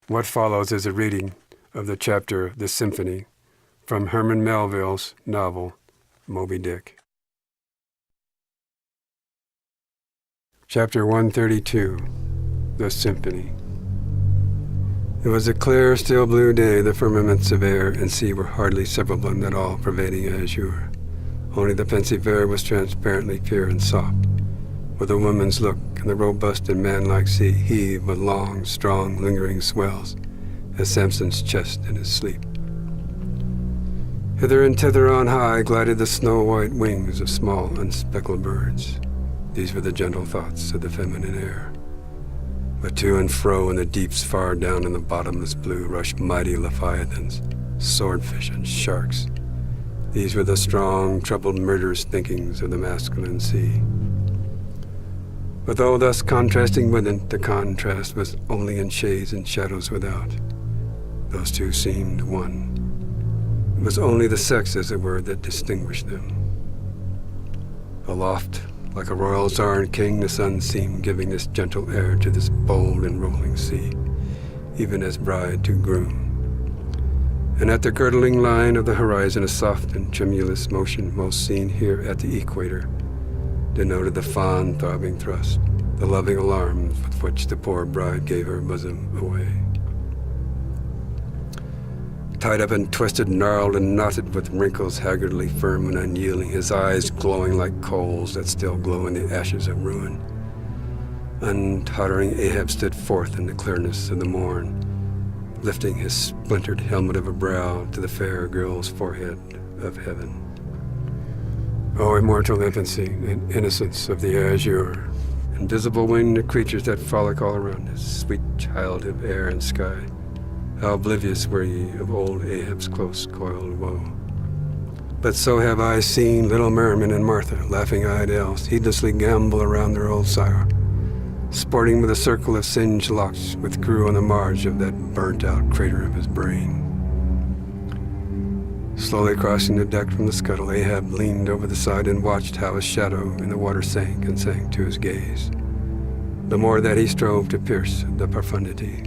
What follows is a reading of the chapter The Symphony from Herman Melville's novel Moby Dick. Chapter 132, The Symphony. It was a clear, still blue day. The firmaments of air and sea were hardly separable in that all-pervading azure. Only the pensive air was transparently pure and soft, with a woman's look, and the robust and manlike sea heaved with long, strong, lingering swells, as Samson's chest in his sleep. Hither and thither on high glided the snow-white wings of small, unspeckled birds. These were the gentle thoughts of the feminine air. But to and fro in the deeps far down in the bottomless blue rushed mighty leviathans, swordfish and sharks. These were the strong, troubled, murderous thinkings of the masculine sea. But though thus contrasting within, the contrast was only in shades and shadows without. Those two seemed one. It was only the sex, as it were, that distinguished them. Aloft, like a royal czar and king, the sun seemed giving this gentle air to this bold and rolling sea, even as bride to groom. And at the girdling line of the horizon, a soft and tremulous motion, most seen here at the equator, denoted the fond, throbbing thrust, the loving alarm with which the poor bride gave her bosom away. Tied up and twisted, gnarled and knotted, with wrinkles haggardly firm and unyielding, his eyes glowing like coals that still glow in the ashes of ruin. Untottering Ahab stood forth in the clearness of the morn, lifting his splintered helmet of a brow to the fair girl's forehead of heaven. O immortal infancy and innocence of the azure, invisible winged creatures that frolic all around us, sweet child of air and sky, how oblivious were ye of old Ahab's close-coiled woe. But so have I seen little Merriman and Martha, laughing-eyed elves, heedlessly gambol around their old sire, sporting with a circle of singed locks, with crew on the marge of that burnt-out crater of his brain. Slowly crossing the deck from the scuttle, Ahab leaned over the side and watched how his shadow in the water sank and sank to his gaze, the more that he strove to pierce the profundity.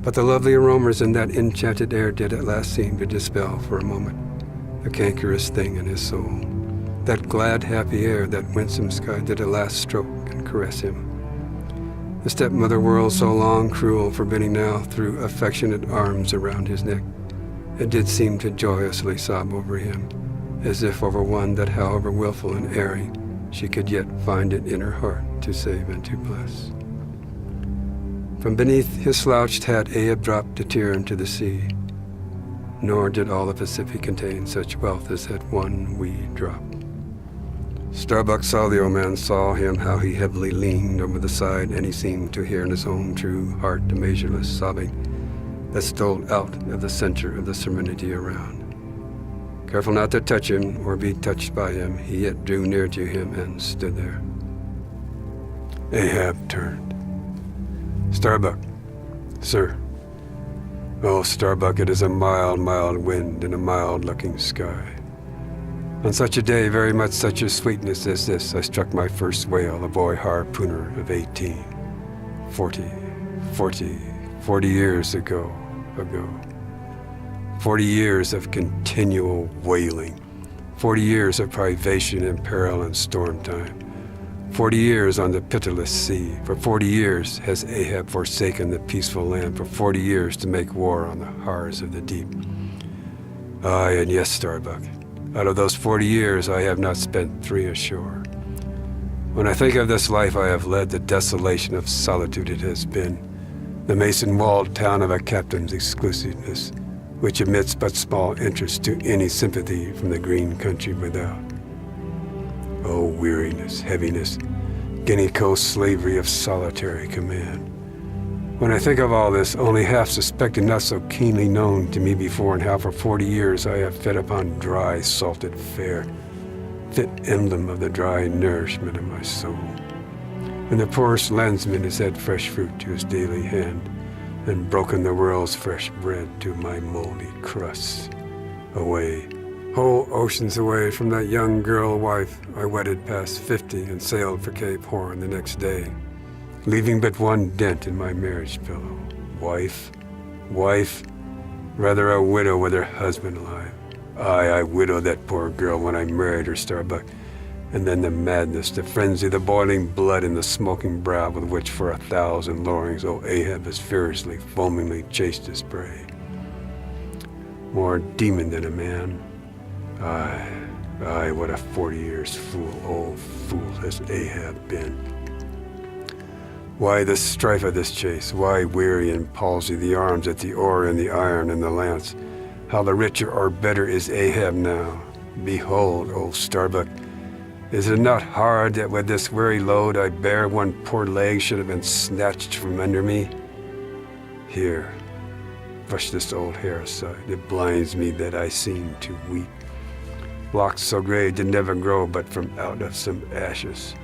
But the lovely aromas in that enchanted air did at last seem to dispel for a moment the cankerous thing in his soul. That glad, happy air, that winsome sky did at last stroke and caress him. The stepmother world, so long cruel, forbidding now, threw affectionate arms around his neck. It did seem to joyously sob over him, as if over one that, however willful and erring, she could yet find it in her heart to save and to bless. From beneath his slouched hat, Ahab dropped a tear into the sea. Nor did all the Pacific contain such wealth as that one wee drop. Starbuck saw the old man, saw him, how he heavily leaned over the side, and he seemed to hear in his own true heart the measureless sobbing that stole out of the center of the serenity around. Careful not to touch him or be touched by him, he yet drew near to him and stood there. Ahab turned. Starbuck, sir. Oh, Starbuck, it is a mild, mild wind and a mild-looking sky. On such a day, very much such a sweetness as this, I struck my first whale, a boy harpooner of 18. 40 years ago. 40 years of continual whaling. 40 years of privation and peril and storm time. 40 years on the pitiless sea. For 40 years has Ahab forsaken the peaceful land. For 40 years to make war on the horrors of the deep. Aye, and yes, Starbuck, out of those 40 years I have not spent 3 ashore. When I think of this life I have led, the desolation of solitude it has been, the mason-walled town of a captain's exclusiveness, which admits but small interest to any sympathy from the green country without. Oh, weariness, heaviness, Guinea Coast slavery of solitary command. When I think of all this, only half suspected, not so keenly known to me before, and how for 40 years I have fed upon dry, salted fare, fit emblem of the dry nourishment of my soul. And the poorest landsman has had fresh fruit to his daily hand, and broken the world's fresh bread to my moldy crusts. Away, whole oceans away from that young girl wife I wedded past 50 and sailed for Cape Horn the next day, leaving but one dent in my marriage pillow, wife, rather a widow with her husband alive. I widowed that poor girl when I married her, Starbuck. And then the madness, the frenzy, the boiling blood, and the smoking brow with which for 1,000 lowerings old Ahab has furiously, foamingly chased his prey. More demon than a man. Aye, what a 40 years fool, old fool has Ahab been. Why the strife of this chase? Why weary and palsy the arms at the oar and the iron and the lance? How the richer or better is Ahab now? Behold, old Starbuck, is it not hard that with this weary load I bear one poor leg should have been snatched from under me? Here, brush this old hair aside. It blinds me that I seem to weep. Locks so gray did never grow but from out of some ashes.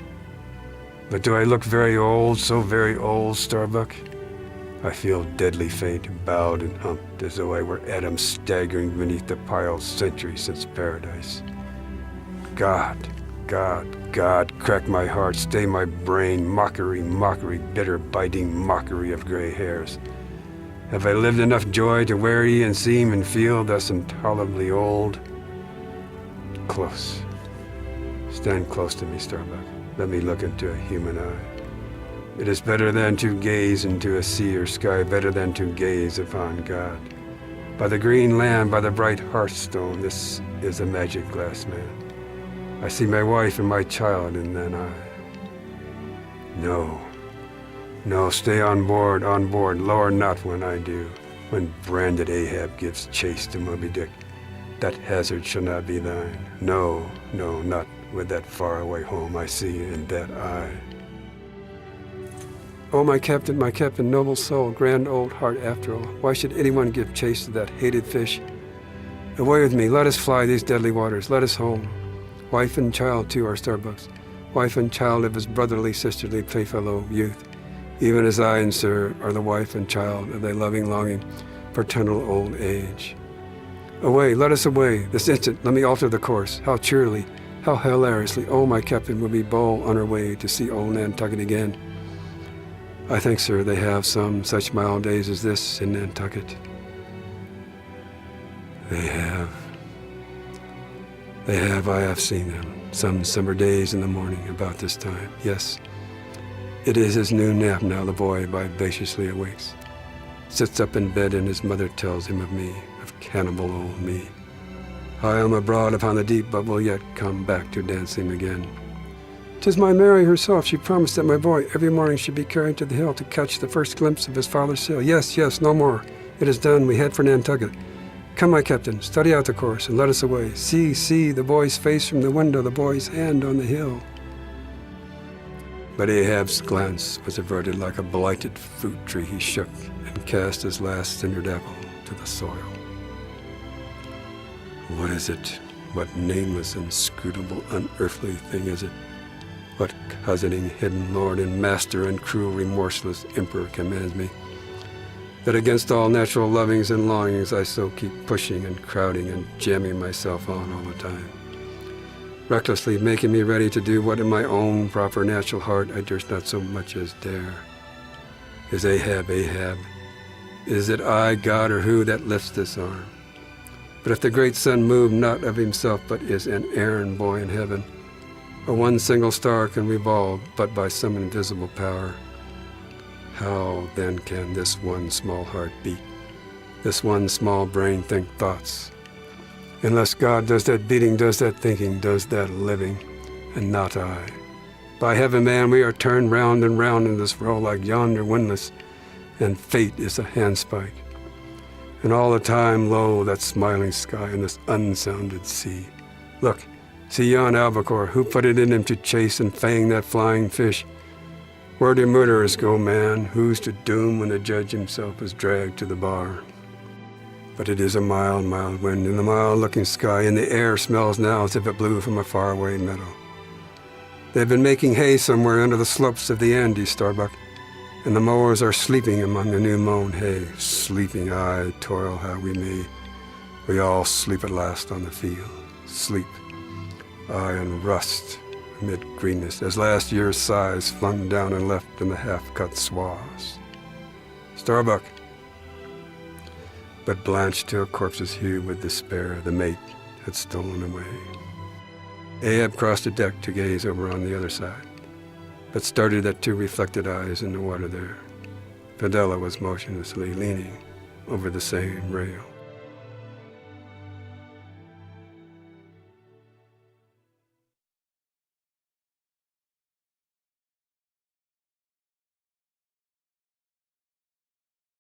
But do I look very old, so very old, Starbuck? I feel deadly faint, bowed and humped, as though I were Adam staggering beneath the piled centuries since paradise. God, crack my heart, stay my brain, mockery, bitter, biting mockery of gray hairs. Have I lived enough joy to weary and seem and feel thus intolerably old? Close. Stand close to me, Starbuck. Let me look into a human eye. It is better than to gaze into a sea or sky, better than to gaze upon God. By the green land, by the bright hearthstone, this is a magic glass, man. I see my wife and my child, and then No, stay on board, lower not when I do. When branded Ahab gives chase to Moby Dick, that hazard shall not be thine. No, not with that faraway home I see in that eye. Oh, my captain, noble soul, grand old heart after all, why should anyone give chase to that hated fish? Away with me, let us fly these deadly waters, let us home. Wife and child, too, are Starbuck's. Wife and child of his brotherly, sisterly, playfellow youth, even as I and Sir are the wife and child of thy loving, longing, paternal old age. Away, let us away, this instant, let me alter the course. How cheerily, how hilariously, oh, my captain, will we bowl on our way to see old Nantucket again. I think, sir, they have some such mild days as this in Nantucket. They have, I have seen them, some summer days in the morning about this time. Yes, it is his noon nap now, the boy vivaciously awakes, sits up in bed, and his mother tells him of me, of cannibal old me. I am abroad upon the deep, but will yet come back to dancing again. 'Tis my Mary herself. She promised that my boy every morning should be carried to the hill to catch the first glimpse of his father's sail. Yes, no more. It is done. We head for Nantucket. Come, my captain, study out the course and let us away. See, the boy's face from the window, the boy's hand on the hill. But Ahab's glance was averted like a blighted fruit tree. He shook and cast his last cindered apple to the soil. What is it? What nameless, inscrutable, unearthly thing is it? What cozening, hidden lord and master and cruel, remorseless emperor commands me? That against all natural lovings and longings I so keep pushing and crowding and jamming myself on all the time, recklessly making me ready to do what in my own proper natural heart I durst not so much as dare. Is Ahab? Is it I, God, or who, that lifts this arm? But if the great sun move not of himself, but is an errand boy in heaven, or one single star can revolve but by some invisible power, how then can this one small heart beat, this one small brain think thoughts? Unless God does that beating, does that thinking, does that living, and not I. By heaven, man, we are turned round and round in this row like yonder windlass, and fate is a handspike. And all the time, lo, that smiling sky and this unsounded sea. Look, see yon albacore, who put it in him to chase and fang that flying fish? Where do murderers go, man? Who's to doom when the judge himself is dragged to the bar? But it is a mild, mild wind in the mild-looking sky, and the air smells now as if it blew from a faraway meadow. They've been making hay somewhere under the slopes of the Andes, Starbuck, and the mowers are sleeping among the new-mown hay. Sleeping, aye, toil how we may. We all sleep at last on the field. Sleep, aye, and rust amid greenness, as last year's sighs flung down and left in the half-cut swaths. Starbuck, but blanched to a corpse's hue with despair the mate had stolen away. Ahab crossed the deck to gaze over on the other side, but started at two reflected eyes in the water there. Fidela was motionlessly leaning over the same rail.